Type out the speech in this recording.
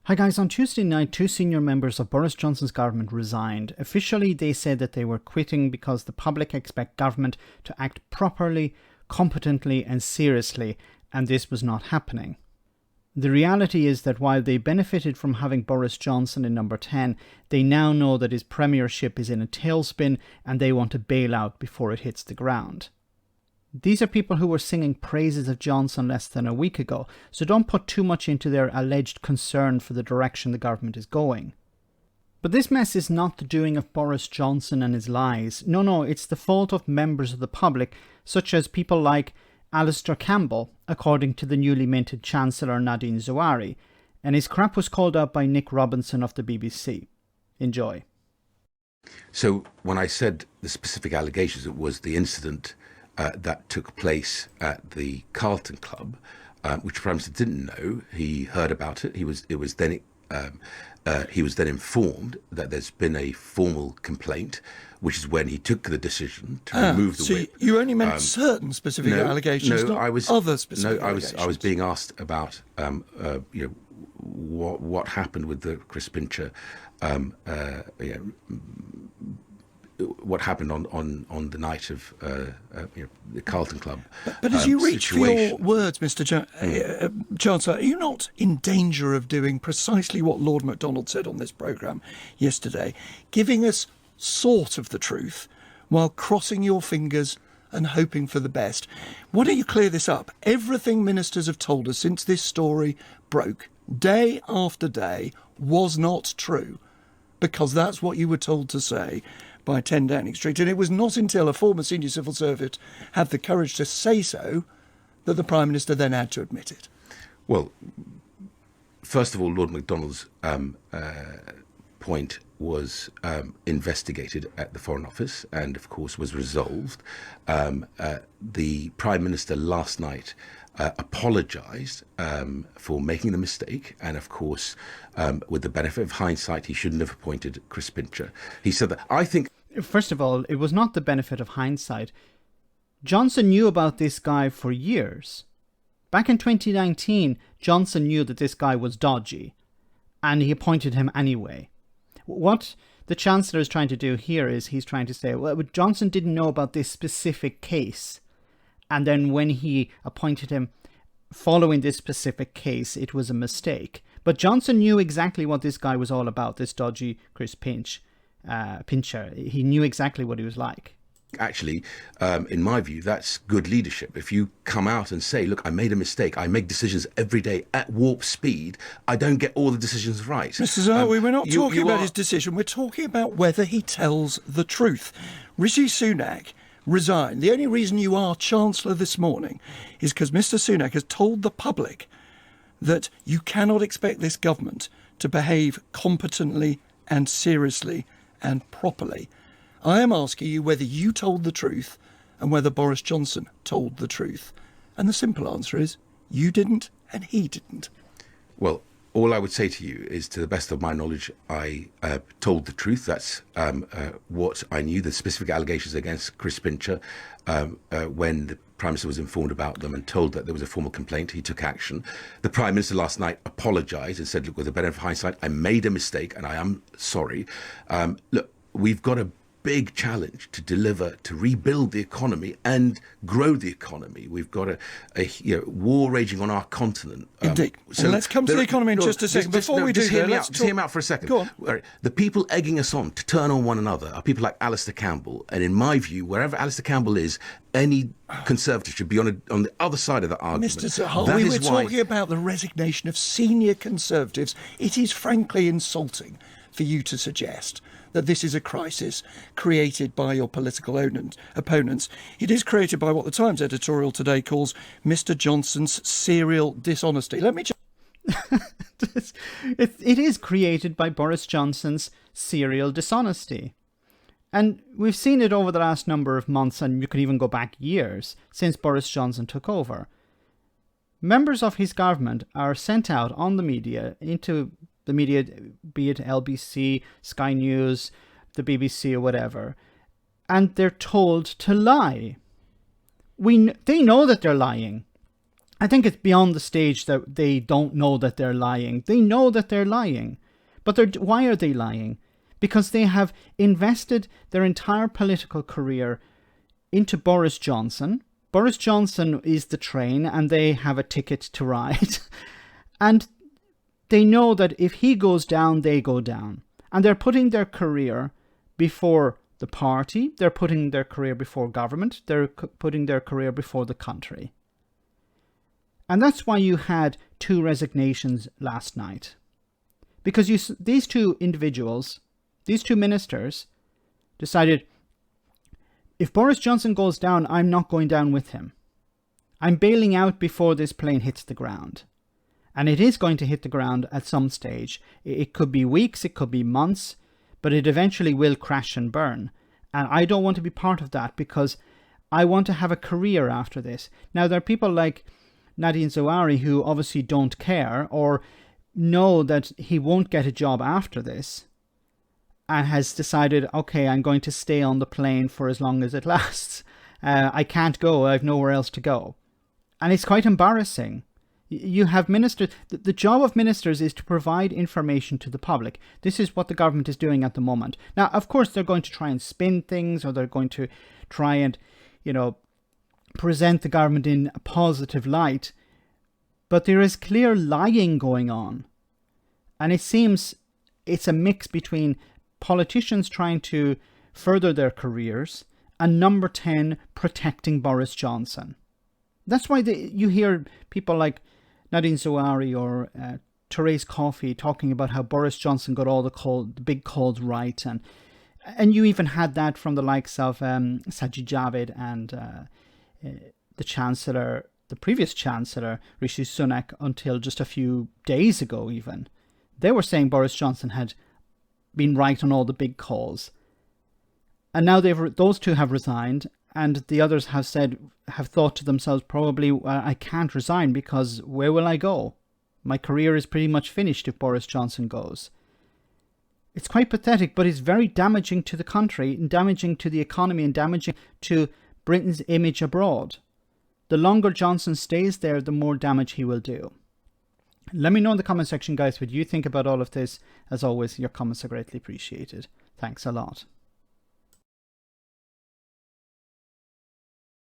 Hi guys, on Tuesday night, two senior members of Boris Johnson's government resigned. Officially, they said that they were quitting because the public expect government to act properly, competently and seriously, and this was not happening. The reality is that while they benefited from having Boris Johnson in number 10, they now know that his premiership is in a tailspin and they want to bail out before it hits the ground. These are people who were singing praises of Johnson less than a week ago, so don't put too much into their alleged concern for the direction the government is going. But this mess is not the doing of Boris Johnson and his lies. No, it's the fault of members of the public, such as people like Alastair Campbell, according to the newly minted Chancellor Nadhim Zahawi, and his crap was called out by Nick Robinson of the BBC. Enjoy. So when I said the specific allegations, it was the incident that took place at the Carlton Club, which Prime Minister didn't know. He heard about it. He was then informed that there's been a formal complaint, which is when he took the decision to remove the whip. So you only meant certain specific allegations, not other specific allegations. I was being asked about what happened with the Chris Pincher. What happened on the night of the Carlton Club. But as you reach for your words, Mr. Chancellor, are you not in danger of doing precisely what Lord MacDonald said on this programme yesterday, giving us sort of the truth while crossing your fingers and hoping for the best? Why don't you clear this up? Everything ministers have told us since this story broke, day after day, was not true, because that's what you were told to say by 10 Downing Street. And it was not until a former senior civil servant had the courage to say so that the Prime Minister then had to admit it. Well, first of all, Lord MacDonald's point was investigated at the Foreign Office and, of course, was resolved. The Prime Minister last night apologised for making the mistake, and of course, with the benefit of hindsight, he shouldn't have appointed Chris Pincher. He said that, I think... First of all, it was not the benefit of hindsight. Johnson knew about this guy for years. Back in 2019, Johnson knew that this guy was dodgy, and he appointed him anyway. What the Chancellor is trying to do here is he's trying to say, well, Johnson didn't know about this specific case, and then when he appointed him following this specific case, it was a mistake. But Johnson knew exactly what this guy was all about, this dodgy Chris Pincher. He knew exactly what he was like. Actually, in my view, that's good leadership. If you come out and say, look, I made a mistake, I make decisions every day at warp speed, I don't get all the decisions right. Mr. Zahawi, we're not talking about his decision, we're talking about whether he tells the truth. Rishi Sunak resigned. The only reason you are Chancellor this morning is because Mr. Sunak has told the public that you cannot expect this government to behave competently and seriously and properly. I am asking you whether you told the truth and whether Boris Johnson told the truth. And the simple answer is you didn't and he didn't. Well, all I would say to you is, to the best of my knowledge, I told the truth. That's what I knew, the specific allegations against Chris Pincher. When the Prime Minister was informed about them and told that there was a formal complaint, he took action. The Prime Minister last night apologised and said, look, with the benefit of hindsight, I made a mistake and I am sorry. Look, we've got a big challenge to deliver, to rebuild the economy and grow the economy. We've got a war raging on our continent. Indeed. So let's come to the economy in just a second. Before we do that, just hear me out for a second. Go on. The people egging us on to turn on one another are people like Alastair Campbell. And in my view, wherever Alastair Campbell is, any Conservative should be on the other side of that argument. Mr. Zahawi, we're talking about the resignation of senior Conservatives. It is frankly insulting for you to suggest that this is a crisis created by your political opponents. It is created by what the Times editorial today calls Mr. Johnson's serial dishonesty. Let me just... It is created by Boris Johnson's serial dishonesty. And we've seen it over the last number of months, and you can even go back years, since Boris Johnson took over. Members of his government are sent out on the media, into the media, be it LBC, Sky News, the BBC or whatever, and they're told to lie. They know that they're lying. I think it's beyond the stage that they don't know that they're lying. They know that they're lying. But why are they lying? Because they have invested their entire political career into Boris Johnson. Boris Johnson is the train and they have a ticket to ride. And they know that if he goes down, they go down. And they're putting their career before the party. They're putting their career before government. They're putting their career before the country. And that's why you had 2 resignations last night. Because these 2 individuals, these 2 ministers, decided, if Boris Johnson goes down, I'm not going down with him. I'm bailing out before this plane hits the ground. And it is going to hit the ground at some stage. It could be weeks, it could be months, but it eventually will crash and burn. And I don't want to be part of that because I want to have a career after this. Now, there are people like Nadhim Zahawi who obviously don't care or know that he won't get a job after this and has decided, okay, I'm going to stay on the plane for as long as it lasts. I can't go. I have nowhere else to go. And it's quite embarrassing. You have ministers. The job of ministers is to provide information to the public. This is what the government is doing at the moment. Now, of course, they're going to try and spin things, or they're going to try and, present the government in a positive light. But there is clear lying going on. And it seems it's a mix between politicians trying to further their careers and number 10, protecting Boris Johnson. That's why you hear people like Nadhim Zahawi or Therese Coffey talking about how Boris Johnson got all the big calls right. And you even had that from the likes of Sajid Javid and the Chancellor, the previous Chancellor, Rishi Sunak, until just a few days ago even. They were saying Boris Johnson had been right on all the big calls. And now those 2 have resigned, and the others have thought to themselves, probably, I can't resign because where will I go? My career is pretty much finished if Boris Johnson goes. It's quite pathetic, but it's very damaging to the country, and damaging to the economy, and damaging to Britain's image abroad. The longer Johnson stays there, the more damage he will do. Let me know in the comment section, guys, what you think about all of this. As always, your comments are greatly appreciated. Thanks a lot.